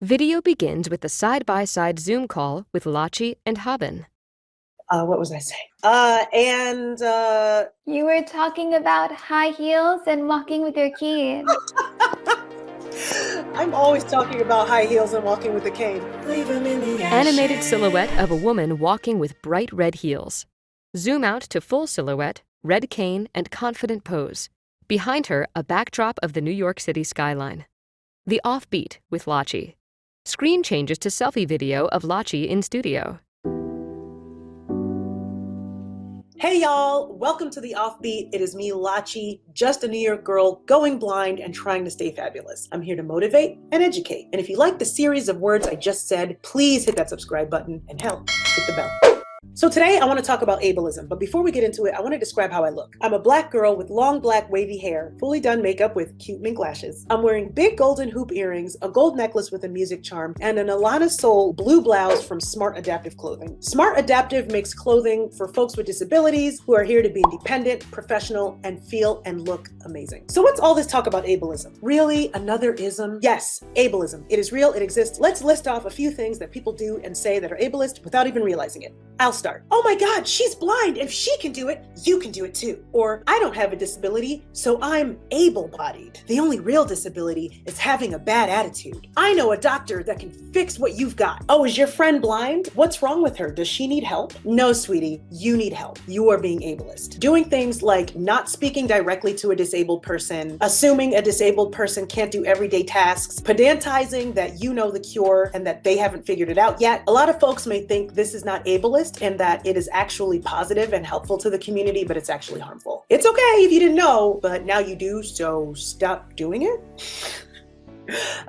Video begins with a side-by-side Zoom call with Lachi and Haben. What was I saying? You were talking about high heels and walking with your cane. I'm always talking about high heels and walking with a cane. Animated silhouette of a woman walking with bright red heels. Zoom out to full silhouette, red cane, and confident pose. Behind her, a backdrop of the New York City skyline. The offbeat with Lachi. Screen changes to selfie video of Lachi in studio. Hey y'all, welcome to The Offbeat. It is me, Lachi, just a New York girl going blind and trying to stay fabulous. I'm here to motivate and educate. And if you like the series of words I just said, please hit that subscribe button and hell, hit the bell. So today I want to talk about ableism, but before we get into it, I want to describe how I look. I'm a black girl with long black wavy hair, fully done makeup with cute mink lashes. I'm wearing big golden hoop earrings, a gold necklace with a music charm, and an Alana Soul blue blouse from Smart Adaptive Clothing. Smart Adaptive makes clothing for folks with disabilities who are here to be independent, professional, and feel and look amazing. So what's all this talk about ableism? Really? Another ism? Yes, ableism. It is real, it exists. Let's list off a few things that people do and say that are ableist without even realizing it. I'll start. Oh my God, she's blind. If she can do it, you can do it too. Or I don't have a disability, so I'm able-bodied. The only real disability is having a bad attitude. I know a doctor that can fix what you've got. Oh, is your friend blind? What's wrong with her? Does she need help? No, sweetie, you need help. You are being ableist. Doing things like not speaking directly to a disabled person, assuming a disabled person can't do everyday tasks, pedantizing that you know the cure and that they haven't figured it out yet. A lot of folks may think this is not ableist and that it is actually positive and helpful to the community, but it's actually harmful. It's okay if you didn't know, but now you do, so stop doing it.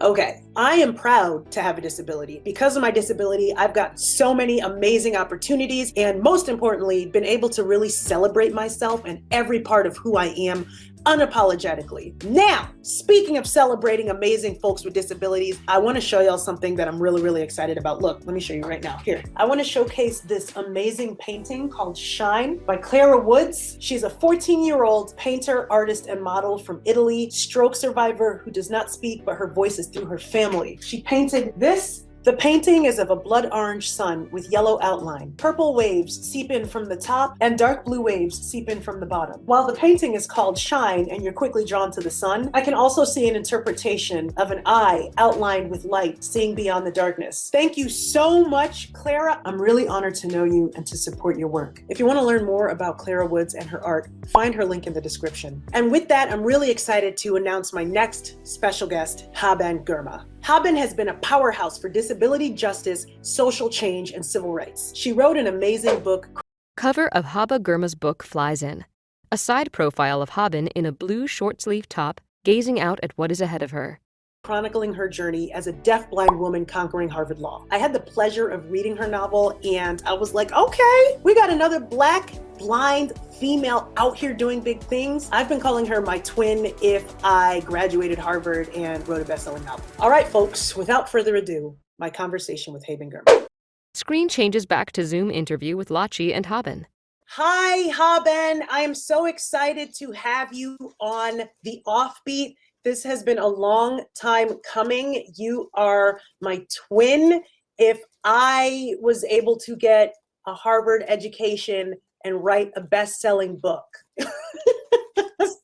Okay, I am proud to have a disability. Because of my disability, I've got so many amazing opportunities and most importantly, been able to really celebrate myself and every part of who I am unapologetically. Now, speaking of celebrating amazing folks with disabilities, I want to show y'all something that I'm really excited about. Look, let me show you right now. Here, I want to showcase this amazing painting called Shine by Clara Woods. She's a 14-year-old painter, artist, and model from Italy, stroke survivor who does not speak, but her voice is through her family. She painted this. The painting is of a blood orange sun with yellow outline. Purple waves seep in from the top and dark blue waves seep in from the bottom. While the painting is called Shine and you're quickly drawn to the sun, I can also see an interpretation of an eye outlined with light, seeing beyond the darkness. Thank you so much, Clara. I'm really honored to know you and to support your work. If you want to learn more about Clara Woods and her art, find her link in the description. And with that, I'm really excited to announce my next special guest, Haben Girma. Haben has been a powerhouse for disability justice, social change, and civil rights. She wrote an amazing book. Cover of Haben Girma's book flies in. A side profile of Haben in a blue short-sleeved top, gazing out at what is ahead of her. Chronicling her journey as a deaf-blind woman conquering Harvard Law. I had the pleasure of reading her novel and I was like, okay, we got another black, blind female out here doing big things. I've been calling her my twin if I graduated Harvard and wrote a best-selling novel. All right, folks, without further ado, my conversation with Haben Girma. Screen changes back to Zoom interview with Lachi and Haben. Hi, Haben. I am so excited to have you on The Offbeat. This has been a long time coming. You are my twin. If I was able to get a Harvard education and write a best-selling book.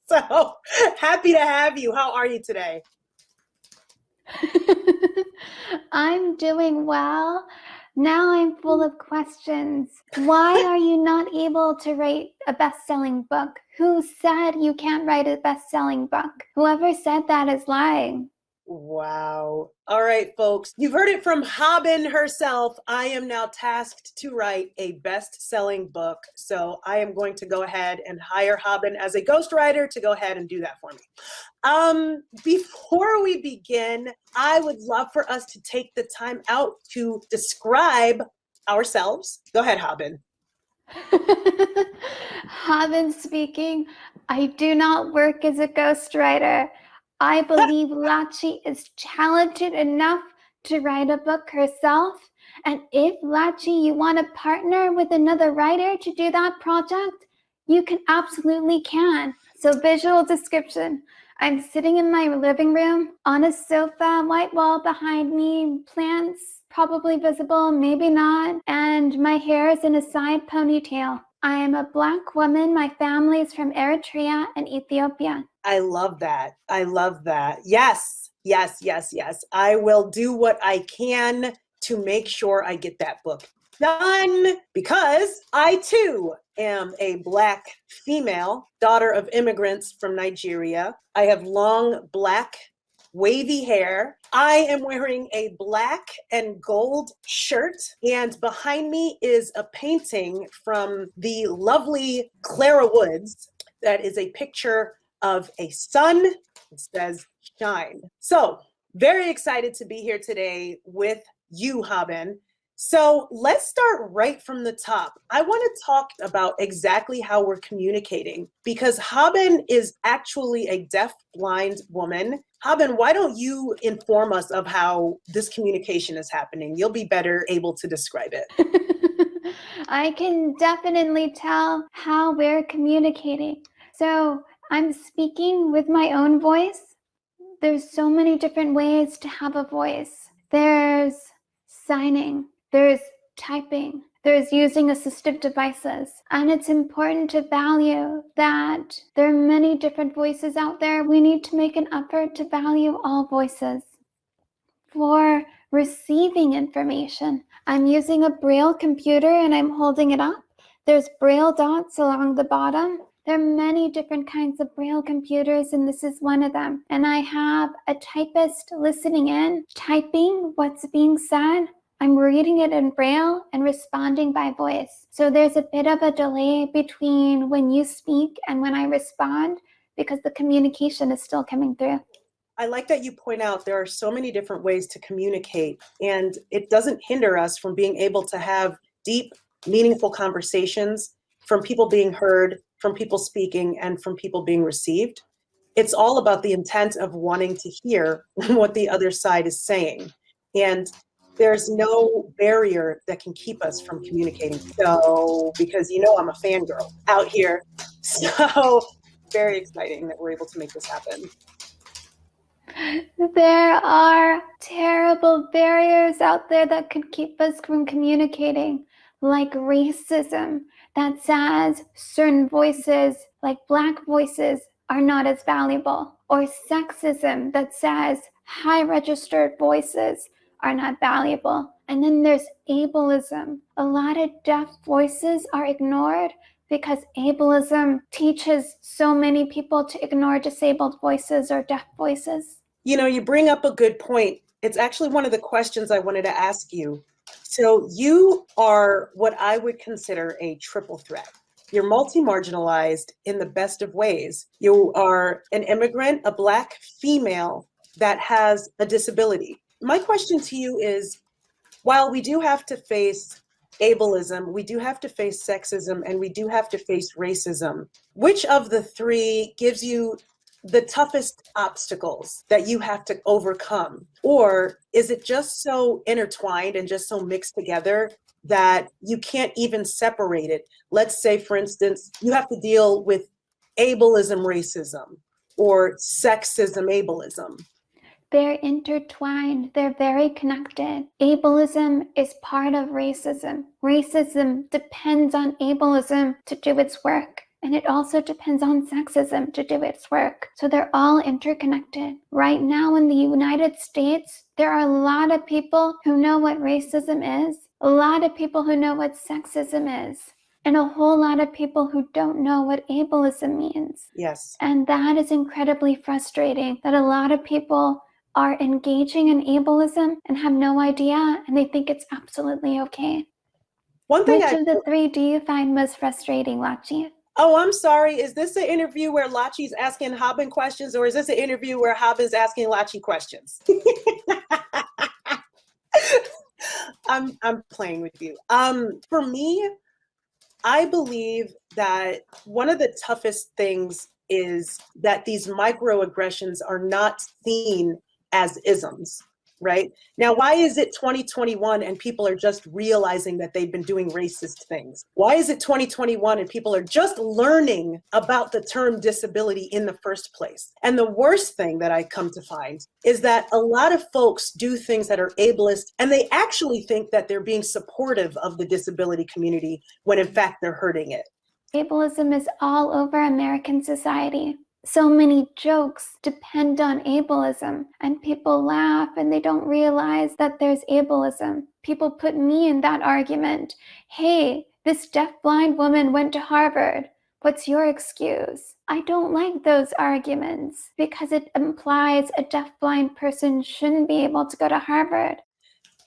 So happy to have you. How are you today? I'm doing well. Now I'm full of questions. Why are you not able to write a best-selling book? Who said you can't write a best-selling book? Whoever said that is lying. Wow. All right, folks. You've heard it from Haben herself. I am now tasked to write a best-selling book. So I am going to go ahead and hire Haben as a ghostwriter to go ahead and do that for me. Before we begin, I would love for us to take the time out to describe ourselves. Go ahead, Haben. Haben speaking. I do not work as a ghostwriter. I believe Lachi is talented enough to write a book herself. And if Lachi, you want to partner with another writer to do that project, you can absolutely can. So visual description. I'm sitting in my living room on a sofa, white wall behind me, plants probably visible, maybe not, and my hair is in a side ponytail. I am a Black woman. My family is from Eritrea and Ethiopia. I love that. I love that. Yes, yes, yes, yes. I will do what I can to make sure I get that book done, because I too am a Black female, daughter of immigrants from Nigeria. I have long black wavy hair. I am wearing a black and gold shirt, and behind me is a painting from the lovely Clara Woods that is a picture of a sun. It says shine. So very excited to be here today with you, Haben. So let's start right from the top. I want to talk about exactly how we're communicating, because Haben is actually a deaf-blind woman. Haben, why don't you inform us of how this communication is happening? You'll be better able to describe it. I can definitely tell how we're communicating. So I'm speaking with my own voice. There's so many different ways to have a voice. There's signing, there's typing, there's using assistive devices. And it's important to value that there are many different voices out there. We need to make an effort to value all voices. For receiving information, I'm using a Braille computer and I'm holding it up. There's Braille dots along the bottom. There are many different kinds of Braille computers, and this is one of them. And I have a typist listening in, typing what's being said. I'm reading it in Braille and responding by voice. So there's a bit of a delay between when you speak and when I respond, because the communication is still coming through. I like that you point out there are so many different ways to communicate, and it doesn't hinder us from being able to have deep, meaningful conversations, from people being heard, from people speaking, and from people being received. It's all about the intent of wanting to hear what the other side is saying. And there's no barrier that can keep us from communicating. So, because you know I'm a fangirl out here. So very exciting that we're able to make this happen. There are terrible barriers out there that could keep us from communicating, like racism that says certain voices, like Black voices, are not as valuable, or sexism that says high registered voices are not valuable. And then there's ableism. A lot of deaf voices are ignored because ableism teaches so many people to ignore disabled voices or deaf voices. You know, you bring up a good point. It's actually one of the questions I wanted to ask you. So you are what I would consider a triple threat. You're multi-marginalized in the best of ways. You are an immigrant, a Black female that has a disability. My question to you is, while we do have to face ableism, we do have to face sexism, and we do have to face racism, which of the three gives you the toughest obstacles that you have to overcome? Or is it just so intertwined and just so mixed together that you can't even separate it? Let's say, for instance, you have to deal with ableism racism or sexism ableism. They're intertwined. They're very connected. Ableism is part of racism. Racism depends on ableism to do its work. And it also depends on sexism to do its work. So they're all interconnected. Right now in the United States, there are a lot of people who know what racism is, a lot of people who know what sexism is, and a whole lot of people who don't know what ableism means. Yes. And that is incredibly frustrating, that a lot of people are engaging in ableism and have no idea, and they think it's absolutely okay. One thing Which of the three do you find most frustrating, Lachi? Oh, I'm sorry. Is this an interview where Lachi's asking Haben questions, or is this an interview where Haben's asking Lachi questions? I'm playing with you. For me, I believe that one of the toughest things is that these microaggressions are not seen as isms. right? Now, why is it 2021 and people are just realizing that they've been doing racist things? Why is it 2021 and people are just learning about the term disability in the first place? And the worst thing that I come to find is that a lot of folks do things that are ableist and they actually think that they're being supportive of the disability community when in fact they're hurting it. Ableism is all over American society. So many jokes depend on ableism, and people laugh and they don't realize that there's ableism. People put me in that argument. Hey, this deaf-blind woman went to Harvard. What's your excuse? I don't like those arguments because it implies a deaf-blind person shouldn't be able to go to Harvard.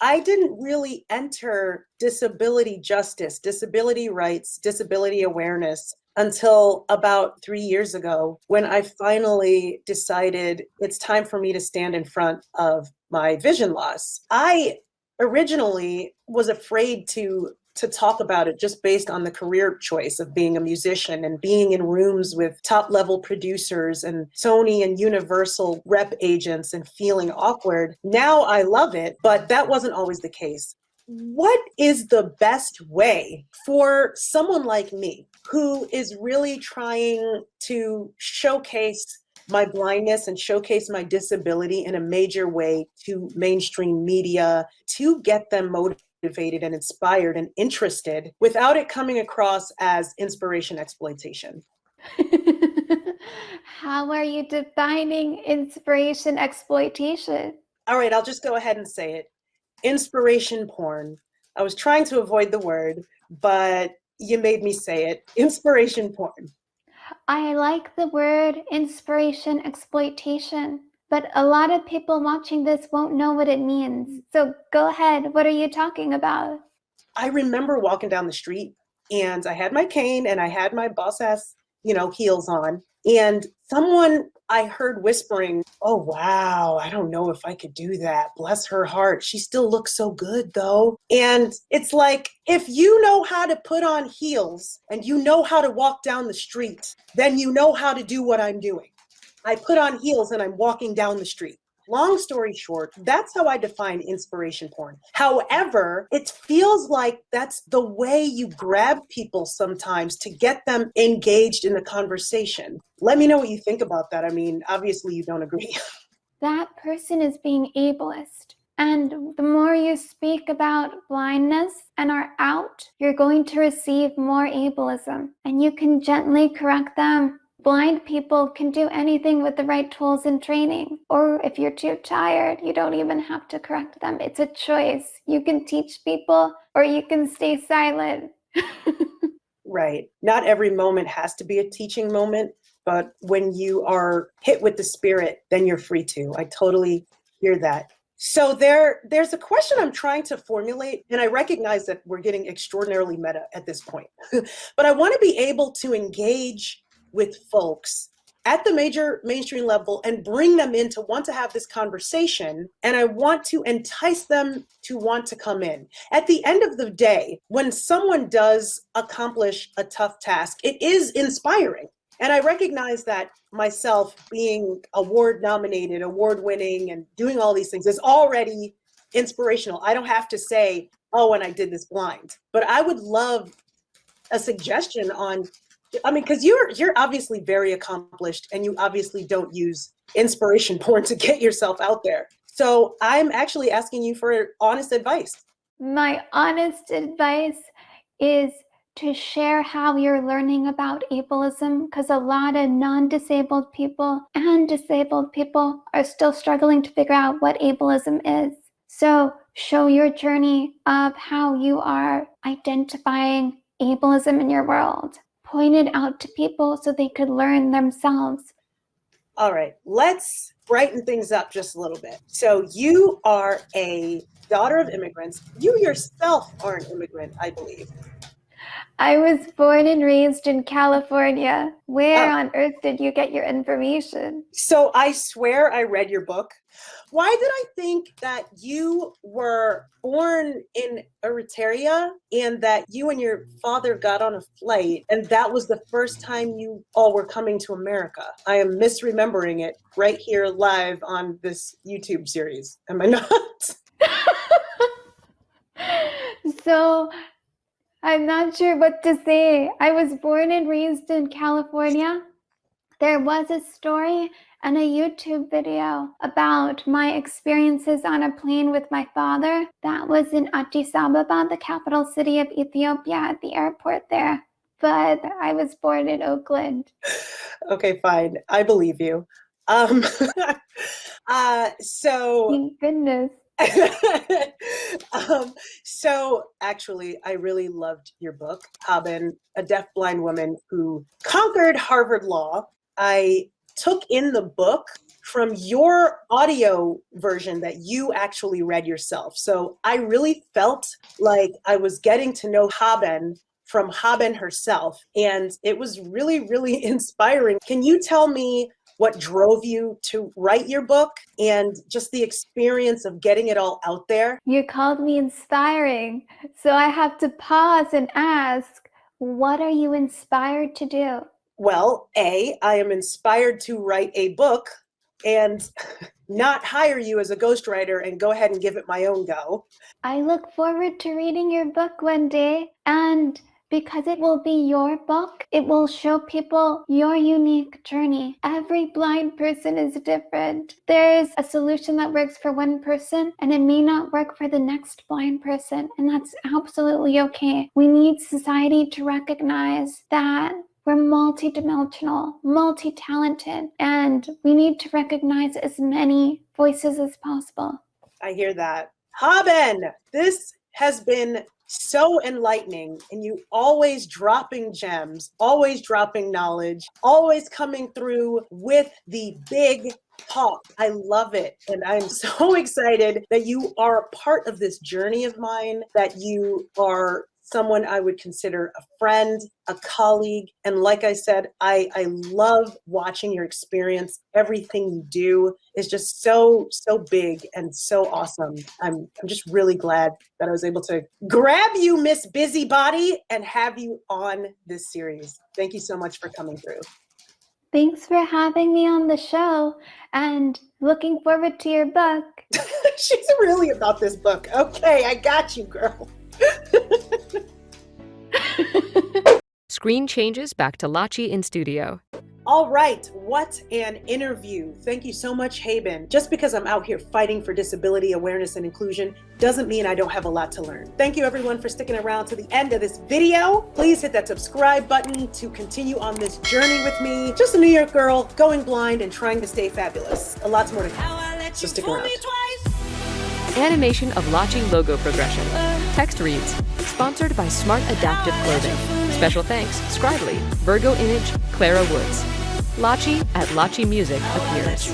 I didn't really enter disability justice, disability rights, disability awareness until about 3 years ago when I finally decided it's time for me to stand in front of my vision loss. I originally was afraid to talk about it just based on the career choice of being a musician and being in rooms with top level producers and Sony and Universal rep agents and feeling awkward. Now I love it, but that wasn't always the case. What is the best way for someone like me who is really trying to showcase my blindness and showcase my disability in a major way to mainstream media to get them motivated and inspired and interested without it coming across as inspiration exploitation? How are you defining inspiration exploitation? All right, I'll just go ahead and say it. Inspiration porn. I was trying to avoid the word, but you made me say it. Inspiration porn. I like the word inspiration exploitation, but a lot of people watching this won't know what it means. So go ahead. What are you talking about? I remember walking down the street and I had my cane and I had my boss ass, heels on. And someone I heard whispering, "Oh, wow, I don't know if I could do that. Bless her heart. She still looks so good, though." And it's like, if you know how to put on heels and you know how to walk down the street, then you know how to do what I'm doing. I put on heels and I'm walking down the street. Long story short, that's how I define inspiration porn. However, it feels like that's the way you grab people sometimes to get them engaged in the conversation. Let me know what you think about that. I mean, obviously you don't agree. That person is being ableist. And the more you speak about blindness and are out, you're going to receive more ableism. And you can gently correct them. Blind people can do anything with the right tools and training. Or if you're too tired, you don't even have to correct them. It's a choice. You can teach people or you can stay silent. Right. Not every moment has to be a teaching moment, but when you are hit with the spirit, then you're free to. I totally hear that. So there's a question I'm trying to formulate, and I recognize that we're getting extraordinarily meta at this point. But I want to be able to engage with folks at the major mainstream level and bring them in to want to have this conversation. And I want to entice them to want to come in. At the end of the day, when someone does accomplish a tough task, it is inspiring. And I recognize that myself being award nominated, award winning, and doing all these things is already inspirational. I don't have to say, "Oh, and I did this blind." But I would love a suggestion on, because you're obviously very accomplished and you obviously don't use inspiration porn to get yourself out there. So I'm actually asking you for honest advice. My honest advice is to share how you're learning about ableism, because a lot of non-disabled people and disabled people are still struggling to figure out what ableism is. So show your journey of how you are identifying ableism in your world. Point it out to people so they could learn themselves. All right, let's brighten things up just a little bit. So you are a daughter of immigrants. You yourself are an immigrant, I believe. I was born and raised in California. Where Oh. on earth did you get your information? So I swear I read your book. Why did I think that you were born in Eritrea and that you and your father got on a flight and that was the first time you all were coming to America? I am misremembering it right here live on this YouTube series. Am I not? So I'm not sure what to say. I was born and raised in California. There was a story and a YouTube video about my experiences on a plane with my father. That was in Addis Ababa, the capital city of Ethiopia, at the airport there. But I was born in Oakland. Okay, fine. I believe you. So Thank goodness. So actually, I really loved your book, Haben, a deafblind woman who conquered Harvard Law. I took in the book from your audio version that you actually read yourself. So I really felt like I was getting to know Haben from Haben herself. And it was really, really inspiring. Can you tell me what drove you to write your book and just the experience of getting it all out there? You called me inspiring. So I have to pause and ask, what are you inspired to do? Well, I am inspired to write a book and not hire you as a ghostwriter and go ahead and give it my own go. I look forward to reading your book one day, and because it will be your book, it will show people your unique journey. Every blind person is different. There's a solution that works for one person, and it may not work for the next blind person, and that's absolutely okay. We need society to recognize that we're multidimensional, multi-talented, and we need to recognize as many voices as possible. I hear that. Haben, this has been so enlightening, and you always dropping gems, always dropping knowledge, always coming through with the big talk. I love it. And I'm so excited that you are a part of this journey of mine, that you are someone I would consider a friend, a colleague. And like I said, I love watching your experience. Everything you do is just so big and so awesome. I'm just really glad that I was able to grab you, Miss Busybody, and have you on this series. Thank you so much for coming through. Thanks for having me on the show, and looking forward to your book. She's really about this book. Okay, I got you, girl. Screen changes back to Lachi in studio. All right, what an interview. Thank you so much, Haben. Just because I'm out here fighting for disability awareness and inclusion doesn't mean I don't have a lot to learn. Thank you everyone for sticking around to the end of this video. Please hit that subscribe button to continue on this journey with me. Just a New York girl going blind and trying to stay fabulous. A lot's more to come, so stick around. Animation of Lachi logo progression. Text reads, sponsored by Smart Adaptive Clothing. Special thanks, Scribely, Virgo Image, Clara Woods. Lachi at Lachi Music appears.